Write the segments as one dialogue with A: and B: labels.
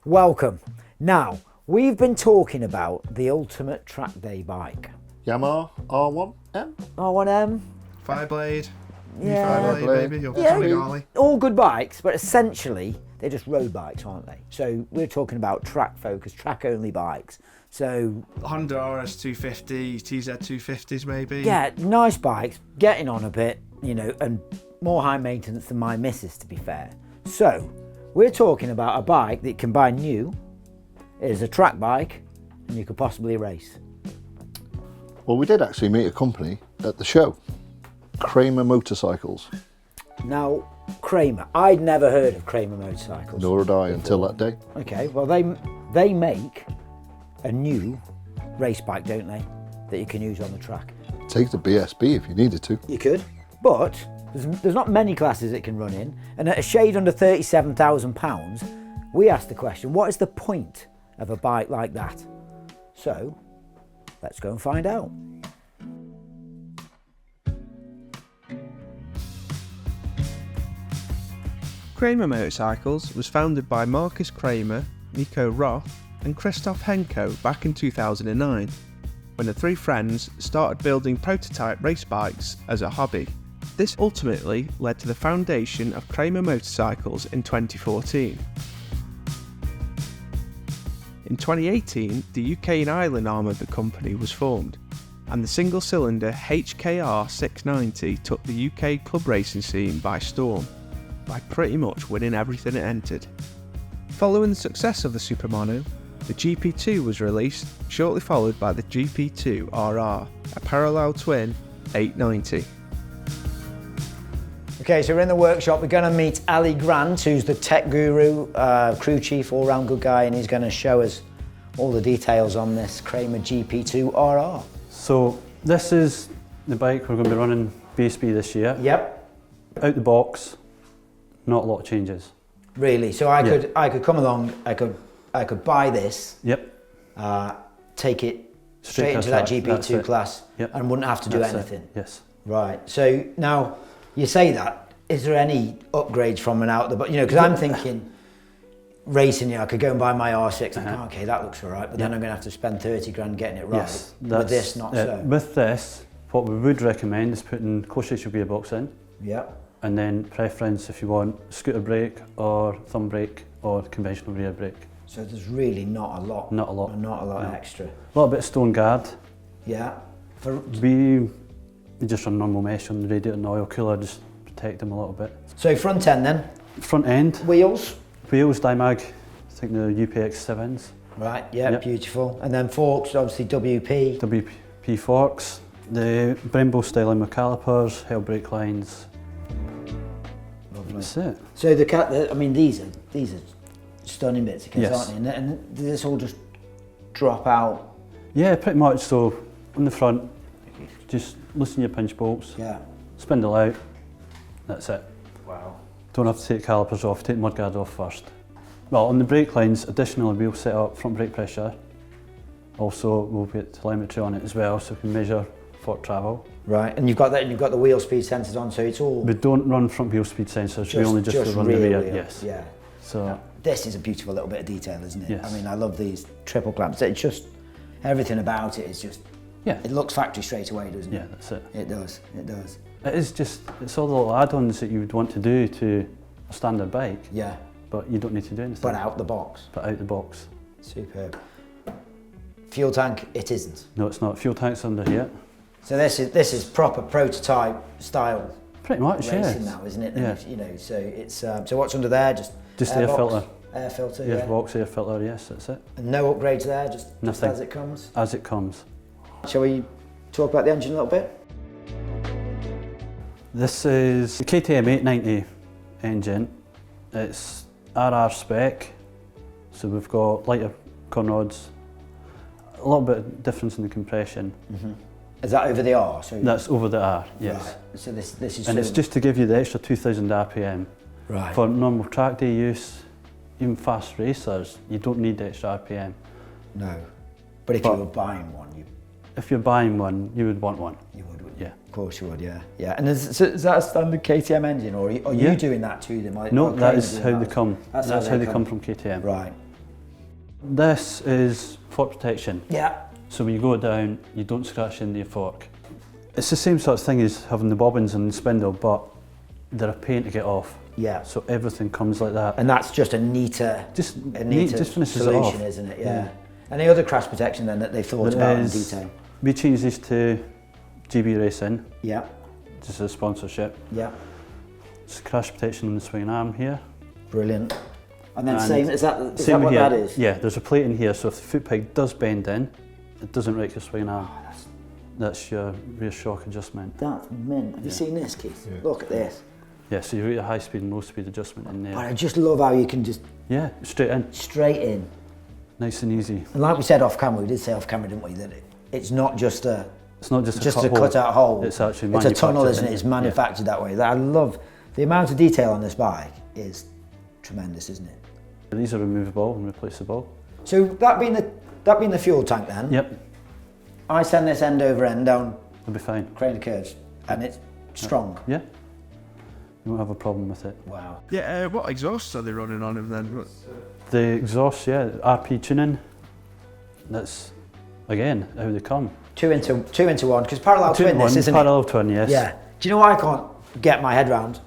A: Welcome. Now, we've been talking about the ultimate track day bike.
B: Yamaha R1M?
A: R1M?
C: Fireblade.
A: Yeah.
C: Fireblade, maybe. Or
A: Yeah,
C: Tommy Garley.
A: all good bikes, but essentially they're just road bikes, aren't they? So we're talking about track focused, track only bikes. So
C: Honda RS250, TZ250s maybe.
A: yeah, nice bikes, getting on a bit, you know, and more high maintenance than my missus, to be fair. So we're talking about a bike that you can buy new, it is a track bike, and you could possibly race.
B: Well, we did actually meet a company at the show, Krämer Motorcycles.
A: Now, Kramer, I'd never heard of Krämer Motorcycles.
B: Nor had I until that day.
A: Okay, well they make a new race bike, don't they, that you can use on the track.
B: Take the BSB if you needed to.
A: You could, but there's not many classes it can run in, and at a shade under £37,000, we asked the question, what is the point of a bike like that? So, let's go and find out.
D: Krämer Motorcycles was founded by Marcus Kramer, Nico Roth and Christoph Henko back in 2009, when the three friends started building prototype race bikes as a hobby. This ultimately led to the foundation of Krämer Motorcycles in 2014. In 2018, the UK and Ireland arm of the company was formed, and the single-cylinder HKR 690 took the UK club racing scene by storm, by pretty much winning everything it entered. Following the success of the Supermono, the GP2 was released, shortly followed by the GP2-RR, a parallel twin 890.
A: Okay, so we're in the workshop. We're going to meet Ali Grant, who's the tech guru, crew chief, all-round good guy, and he's going to show us all the details on this Krämer GP2-RR.
E: So this is the bike we're going to be running BSB this year.
A: Yep.
E: Out the box, not a lot of changes.
A: Really? So I could come along. I could buy this.
E: Yep.
A: Take it straight into that GP2 class,
E: yep.
A: And wouldn't have to do anything.
E: Yes.
A: Right. So now you say that. Is there any upgrades from and out? But you know, because I'm thinking racing. You know, I could go and buy my R6 and think, okay, that looks all right. But then I'm going to have to spend 30 grand getting it right.
E: Yes.
A: With this, not so.
E: With this, what we would recommend is putting close ratio gearbox in.
A: Yep.
E: And then preference if you want scooter brake or thumb brake or conventional rear brake.
A: So there's really not a lot.
E: Not a lot.
A: Not a lot
E: No.
A: extra.
E: A little bit of stone guard.
A: Yeah.
E: We just run normal mesh on the radiator and oil cooler, just protect them a little bit.
A: So front end then?
E: Front end.
A: Wheels?
E: Wheels, Dimag, I think the UPX7s.
A: Right, yeah,
E: Yep.
A: beautiful. And then forks, obviously WP.
E: WP forks, the Brembo styling calipers, hell brake lines.
A: Lovely.
E: That's it.
A: So I mean, these are stunning bits of kit,
E: Yes.
A: aren't they? And does this all just drop out?
E: Yeah, pretty much. So on the front, just loosen your pinch bolts,
A: Yeah.
E: spindle out, that's it.
A: Wow.
E: Don't have to take calipers off, take the mudguard off first. Well, on the brake lines, additionally we'll set up front brake pressure. Also, we'll get telemetry on it as well, so we can measure fork travel.
A: Right, and you've got that, and you've got the wheel speed sensors on, so it's all
E: We don't run front wheel speed sensors, we only just run the rear. Yes.
A: Yeah.
E: So
A: This is a beautiful little bit of detail, isn't it?
E: Yes.
A: I mean, I love these triple clamps. It's just, everything about it is just,
E: yeah,
A: it looks factory straight away, doesn't it?
E: yeah, that's it.
A: It does, it does.
E: It is just, it's all the little add-ons that you would want to do to a standard bike,
A: Yeah,
E: but you don't need to do anything.
A: but out the box.
E: But out the box.
A: Superb. Fuel tank, it isn't.
E: No, it's not. Fuel tank's under here.
A: So this is proper prototype style
E: Pretty much,
A: racing
E: yeah.
A: now, isn't it?
E: Yeah.
A: And you know, so it's so what's under there? Just
E: air
A: box,
E: filter.
A: Air filter,
E: Air
A: yeah.
E: box, air filter, yes, that's it.
A: And no upgrades there, just
E: Nothing.
A: as it comes.
E: As it comes.
A: Shall we talk about the engine a little bit?
E: This is the KTM-890 engine. It's RR spec, so we've got lighter conrods, a little bit of difference in the compression.
A: Mm-hmm. Is that over the R? So
E: That's over the R, yes.
A: Right. So this is.
E: And it's just to give you the extra 2,000 RPM.
A: right.
E: For normal track day use, even fast racers, you don't need the extra RPM.
A: No, but if you were buying one,
E: If you're buying one, you would want one.
A: you would, wouldn't
E: Yeah.
A: you? Of course you would, yeah. Yeah. And is that a standard KTM engine, or are you
E: Yeah.
A: doing that to them?
E: No,
A: Or
E: that
A: Kramer
E: is
A: doing
E: how
A: that?
E: they come.
A: That's
E: That's how they come from KTM.
A: Right.
E: This is fork protection.
A: Yeah.
E: So when you go down, you don't scratch into your fork. It's the same sort of thing as having the bobbins and the spindle, but they're a pain to get off.
A: Yeah.
E: So everything comes like that.
A: And that's just a neater,
E: Just
A: finishes
E: solution,
A: it off, isn't it? Yeah. Any other crash protection then that they thought about in detail?
E: We changed these to GB Racing,
A: Yeah.
E: just a sponsorship.
A: Yeah.
E: It's crash protection on the swing arm here.
A: Brilliant. And then
E: And
A: same, is that what
E: here.
A: that is?
E: Yeah, there's a plate in here, so if the foot peg does bend in, it doesn't wreck your swing arm. That's your rear shock adjustment.
A: That's mint. Have you seen this, Keith?
B: Yeah.
A: Look at this.
E: Yeah, so you've got your high speed and low speed adjustment in
A: But
E: there.
A: I just love how you can just
E: Yeah, straight in,
A: straight in.
E: nice and easy.
A: And like we said off camera, we did say off camera, didn't we, that it's not just a
E: It's not just
A: a cut out hole.
E: It's actually
A: it's a tunnel,
E: manufactured
A: isn't it?
E: in.
A: It's manufactured that way. I love the amount of detail on this bike is tremendous, isn't it?
E: Yeah. These are removable and replaceable.
A: So that being the fuel tank then,
E: Yep,
A: I send this end over end down
E: it'll be fine.
A: Craner curves and it's strong.
E: Yeah, you won't have a problem with it.
A: Wow.
C: Yeah, what exhausts are they running on him then?
E: The exhaust, yeah, RP tuning. That's again how they come.
A: Two into one, because parallel twin this, isn't it?
E: Parallel twin, yes.
A: Yeah. Do you know what I can't get my head around?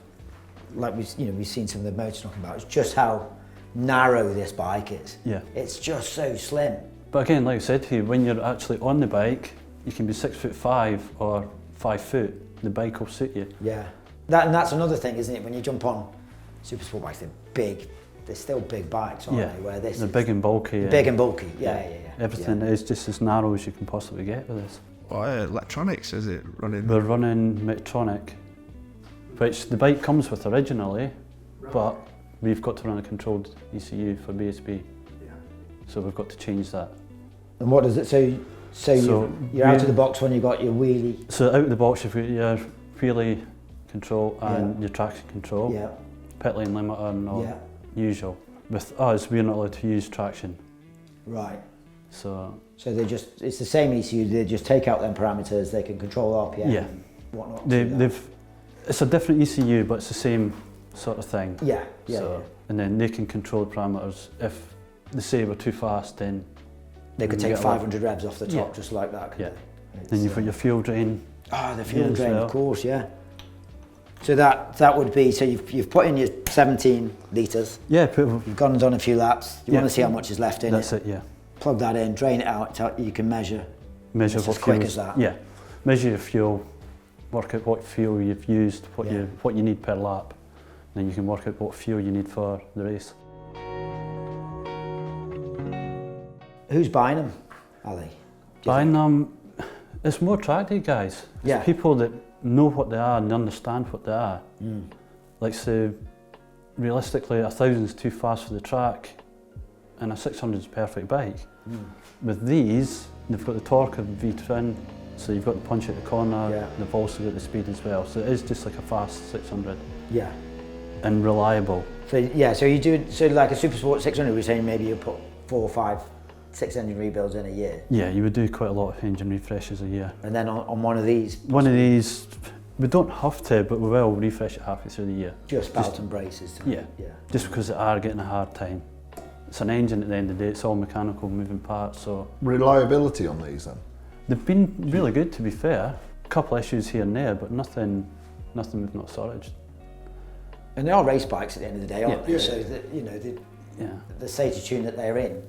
A: Like we've seen some of the motors talking about, it's just how narrow this bike is.
E: Yeah.
A: It's just so slim.
E: But again, like I said to you, when you're actually on the bike, you can be 6'5" or 5 foot. The bike will suit you.
A: Yeah. That's another thing, isn't it? When you jump on super sport bikes, they're big. They're still big bikes, aren't they? Where this
E: they're
A: is
E: big and bulky.
A: big and bulky. Yeah.
E: Everything is just as narrow as you can possibly get with this.
C: What electronics is it running?
E: We're running Medtronic, which the bike comes with originally, but we've got to run a controlled ECU for BSB. So we've got to change that.
A: And what does it? So you're out of the box when you got your wheelie.
E: So out of the box, you've got your wheelie control and your traction control.
A: Yeah.
E: Pit lane limiter and all usual. With us, we're not allowed to use traction.
A: Right.
E: So
A: it's the same ECU. They just take out them parameters. They can control RPM.
E: Yeah.
A: And whatnot.
E: It's a different ECU, but it's the same sort of thing.
A: Yeah.
E: And then they can control the parameters. If they say we're too fast, then
A: They could
E: you
A: take
E: get
A: 500 revs off the top just like that.
E: Yeah.
A: They?
E: Then you've got your fuel drain.
A: the fuel
E: as
A: drain,
E: well.
A: of course, yeah. So that would be, so you've put in your 17 litres,
E: Yeah,
A: you've gone and done a few laps, you
E: Yeah.
A: want to see how much is left in
E: that's
A: it.
E: it, yeah.
A: Plug that in, drain it out, you can measure.
E: Measure
A: It's
E: what
A: as quick
E: fuel.
A: as that.
E: Yeah, measure your fuel, work out what fuel you've used, what you need per lap, then you can work out what fuel you need for the race.
A: Who's buying them, Ali?
E: Buying them, it's more track day guys. It's
A: Yeah.
E: people that know what they are and understand what they are. Like, so realistically, 1,000 is too fast for the track, and a 600 is a perfect bike. With these, they've got the torque of the V-twin, so you've got the punch at the corner,
A: Yeah.
E: they've also got the speed as well. So it is just like a fast 600
A: Yeah.
E: and reliable.
A: So yeah, so you do, so like a Super Sport 600, we're saying maybe you put 4, 5, 6 engine rebuilds in a year.
E: Yeah, you would do quite a lot of engine refreshes a year.
A: And then on one of these,
E: One of these, we don't have to, but we will refresh it halfway through the year.
A: just belt and braces.
E: Yeah, just because they are getting a hard time. It's an engine at the end of the day, it's all mechanical moving parts, so
B: Reliability on these then?
E: they've been really good, to be fair. A couple issues here and there, but nothing with not storage.
A: And they are race bikes at the end of the day, aren't
E: Yeah.
A: they?
B: Yeah.
A: So that, you know,
E: Yeah,
A: the state of tune that they're in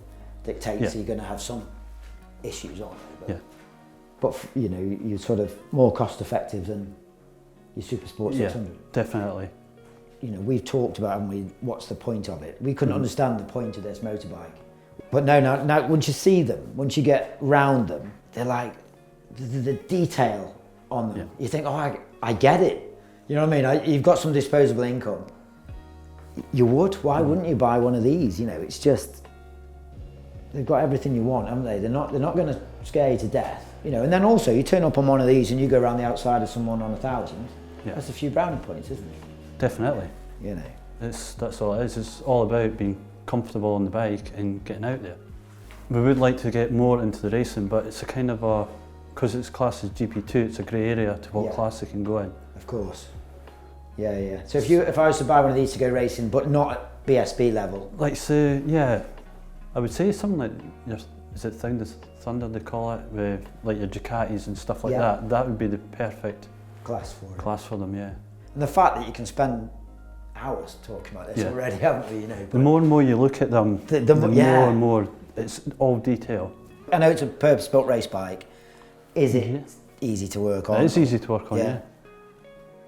A: dictates
E: Yeah.
A: you're going to have some issues, aren't they?
E: yeah,
A: But you know, you're sort of more cost effective than your Super Sport
E: yeah,
A: 600.
E: definitely.
A: You know, we've talked about, haven't we, what's the point of it? We couldn't understand the point of this motorbike. But now once you see them, once you get round them, they're like, the detail on them.
E: Yeah.
A: You think, oh, I get it. You know what I mean? You've got some disposable income. You would, why wouldn't you buy one of these? You know, it's just, they've got everything you want, haven't they? They're not going to scare you to death. You know, and then also you turn up on one of these and you go around the outside of someone on 1,000.
E: Yeah.
A: That's a few brownie points, isn't it?
E: Definitely.
A: You know.
E: That's all it is. It's all about being comfortable on the bike and getting out there. We would like to get more into the racing, but it's a kind of because it's classed as GP2, it's a grey area to what
A: Yeah.
E: class it can go in.
A: Of course. Yeah. So if I was to buy one of these to go racing, but not at BSB level.
E: Like, so, yeah, I would say something like is it Thunder they call it, with like your Ducatis and stuff like that. That would be the perfect
A: Class for it.
E: class for them, yeah.
A: And the fact that you can spend hours talking about this already, haven't we? You know.
E: The more and more you look at them, the more and more it's all detail.
A: I know it's a purpose-built race bike. Is it easy to work on?
E: It is easy to work on, yeah.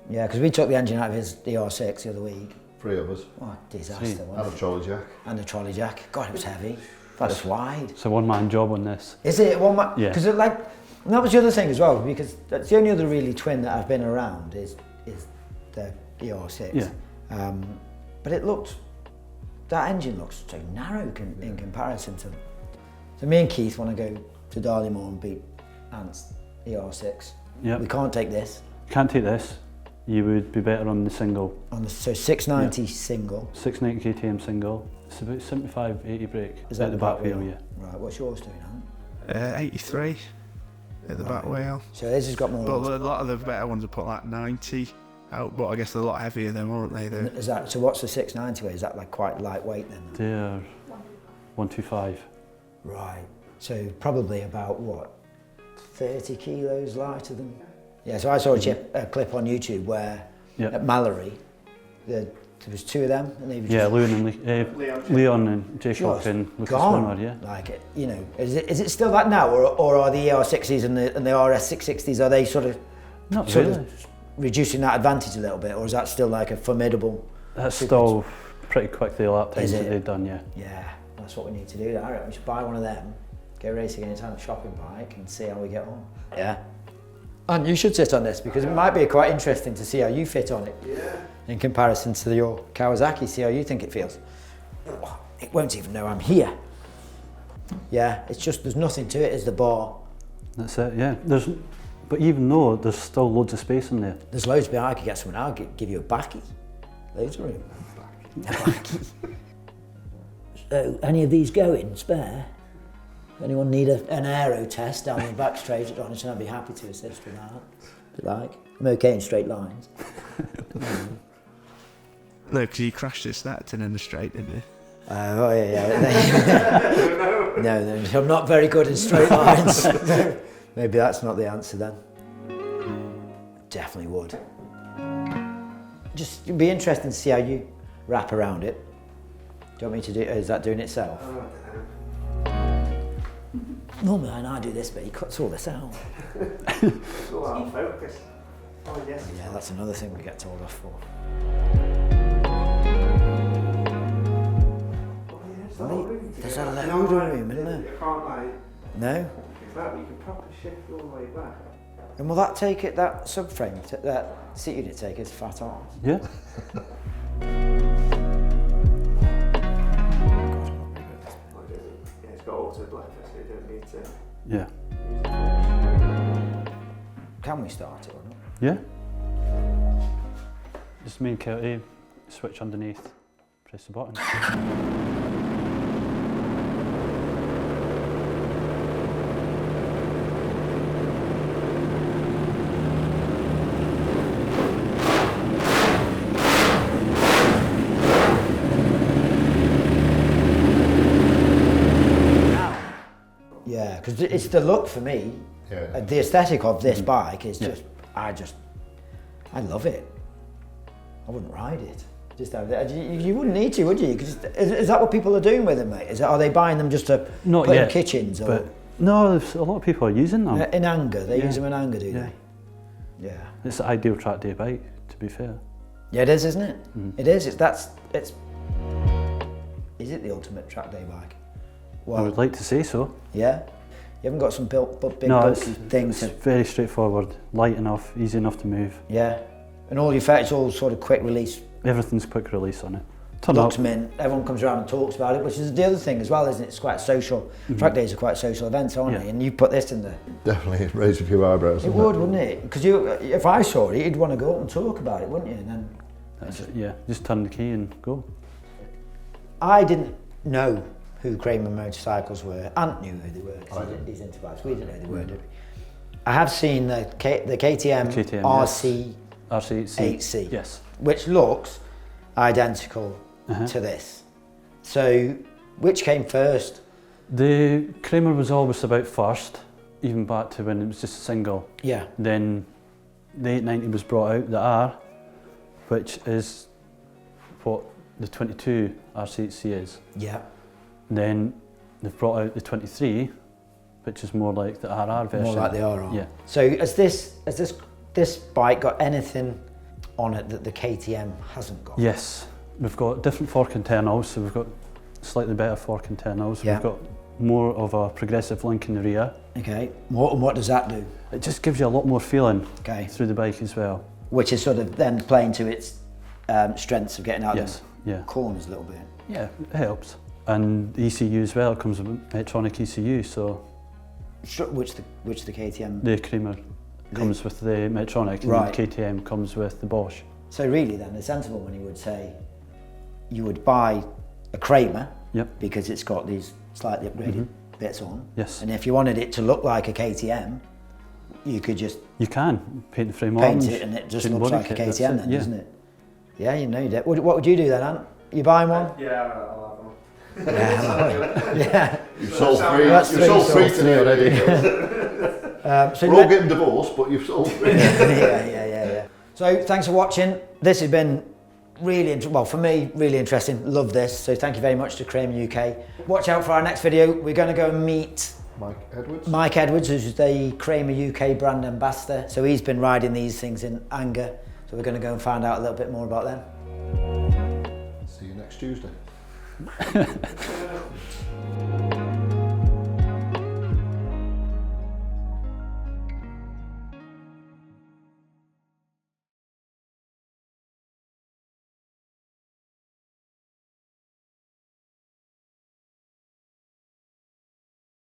A: Yeah, because we took the engine out of his ER6 the other week.
B: 3 of us.
A: Oh, disaster,
B: And
A: wasn't
B: a
A: it?
B: trolley jack.
A: And a trolley jack. God, it was heavy. That's wide.
E: It's a one-man job on this.
A: Is it one man?
E: Yeah.
A: Because and that was the other thing as well, because that's the only other really twin that I've been around is the ER6.
E: Yeah.
A: But that engine looks so narrow in comparison to. So me and Keith want to go to Darley-Moor and beat Ant's ER6.
E: Yeah.
A: We can't take this.
E: Can't take this. You would be better on the single.
A: So 690 single.
E: 690 KTM single. It's about 75-80 brake.
A: Is that
E: at the back wheel? Yeah.
A: Right. What's yours doing, Ant?
C: 83 at the back wheel.
A: So this has got more.
C: But a lot of the better ones have put like 90 out, but I guess they're a lot heavier then, aren't they?
A: Is that so? What's the 690 weigh? Is that like quite lightweight then?
E: They're 125.
A: Right. So probably about what, 30 kilos lighter than. Yeah. So I saw a clip on YouTube where at Mallory, there was 2 of them, and they were just
E: Leon and Jacob and Lucas
A: gone.
E: Winward, yeah.
A: Like it, you know, is it still that now, or are the ER6s and the RS 660s, are they sort of reducing that advantage a little bit, or is that still like a formidable?
E: That's still pretty quick, the lap times that they've done, yeah.
A: Yeah, that's what we need to do. I reckon we should buy one of them, go racing in a shopping bike, and see how we get on. Yeah. And you should sit on this, because it might be quite interesting to see how you fit on it. Yeah. In comparison to your Kawasaki, see how you think it feels. It won't even know I'm here. Yeah, it's just, there's nothing to it, is the bar.
E: That's it, yeah. But even though there's still loads of space in there.
A: There's loads of, I could get someone, I'll give you a backy. Loads of room. A backy. So, any of these going, spare? Anyone need an aero test down the back straight at Donington, I'd be happy to assist with that, if you like. I'm okay in straight lines.
C: No, because you crashed it starting in the straight, didn't you?
A: Oh yeah. No, I'm not very good in straight lines. Maybe that's not the answer then. Definitely would. Just it'd be interesting to see how you wrap around it. Do you want me to do? Is that doing itself? Normally when I do this bit, he cuts all this out.
F: It's all out of focus. Oh yes.
A: Yeah, that's another thing we get told off for. There's a load of room, isn't there?
F: You can't like.
A: No?
F: In fact, you can proper shift all the way back.
A: And will that take it, that subframe, that seat unit take its fat arms?
E: Yeah.
F: Yeah, it's got auto blackness, so you don't need to.
E: Yeah.
A: Can we start it or not?
E: Yeah. Just main Kelty, switch underneath, press the button.
A: Yeah, because it's the look for me.
B: Yeah.
A: The aesthetic of this bike is just, I love it. I wouldn't ride it. Just you wouldn't need to, would you? 'Cause is that what people are doing with them, mate? Are they buying them just to
E: Not
A: put
E: yet,
A: in kitchens? Or
E: but no, a lot of people are using them.
A: in anger, they use them in anger, do
E: Yeah.
A: they? Yeah.
E: It's the ideal track day bike, to be fair.
A: Yeah, it is, isn't it? It is. Is it the ultimate track day bike?
E: I would like to say so.
A: Yeah. You haven't got some big
E: No,
A: bulky
E: it's
A: things.
E: very straightforward, light enough, easy enough to move.
A: Yeah. And all your it's all sort of quick release.
E: Everything's quick release on it. Turn
A: Looks
E: up.
A: mint. Everyone comes around and talks about it, which is the other thing as well, isn't it? It's quite social. Track days are quite social events, aren't they? And you put this in there.
B: Definitely raise a few eyebrows.
A: It would, wouldn't it? Because if I saw it, you'd want to go up and talk about it, wouldn't you? And then
E: That's it, yeah, just turn the key and go.
A: I didn't know who Krämer Motorcycles were. Ant knew who they were because he's into bikes. We didn't know who they were, did we? I have seen the KTM, RC
E: RC8C. Yes.
A: which looks identical to this. So Which came first?
E: The Kramer was always about first, even back to when it was just a single.
A: Yeah.
E: Then the 890 was brought out, the R, which is what the 22 RCHC is.
A: Yeah.
E: Then they've brought out the 23, which is more like the RR version.
A: More like the RR.
E: Yeah.
A: So has this bike got anything on it that the KTM hasn't got?
E: Yes, we've got different fork internals, so we've got slightly better fork internals.
A: Yeah.
E: We've got more of a progressive link in the rear.
A: Okay. What does that do?
E: It just gives you a lot more feeling
A: Okay.
E: through the bike as well.
A: Which is sort of then playing to its strengths of getting out
E: Yes,
A: of
E: yeah.
A: the corners a little bit.
E: Yeah, it helps. And the ECU as well comes with electronic ECU, so
A: Which the KTM?
E: the Kramer comes with the Medtronic, and
A: Right.
E: the KTM comes with the Bosch.
A: So really then, the sensible one you would say, you would buy a Kramer,
E: Yep.
A: because it's got these slightly upgraded bits on.
E: Yes.
A: And if you wanted it to look like a KTM, you could just
E: You can paint the frame
A: paint
E: orange.
A: it and it just
E: paint
A: looks
E: body
A: like a
E: kit, that's
A: KTM
E: it,
A: then,
E: yeah.
A: doesn't it? Yeah, you know that. What would you do then, Ant? You buying one?
F: Yeah, I'll have one.
A: Yeah.
B: You've sold three.
A: That's
B: You've sold
A: three
B: three today already.
A: So
B: We're all getting divorced, but you've sold three.
A: yeah. So thanks for watching. This has been really, well for me, really interesting. Love this. So thank you very much to Krämer UK. Watch out for our next video. We're going to go and meet Mike Edwards, who's the Krämer UK brand ambassador. So he's been riding these things in anger. So we're going to go and find out a little bit more about them.
B: See you next Tuesday.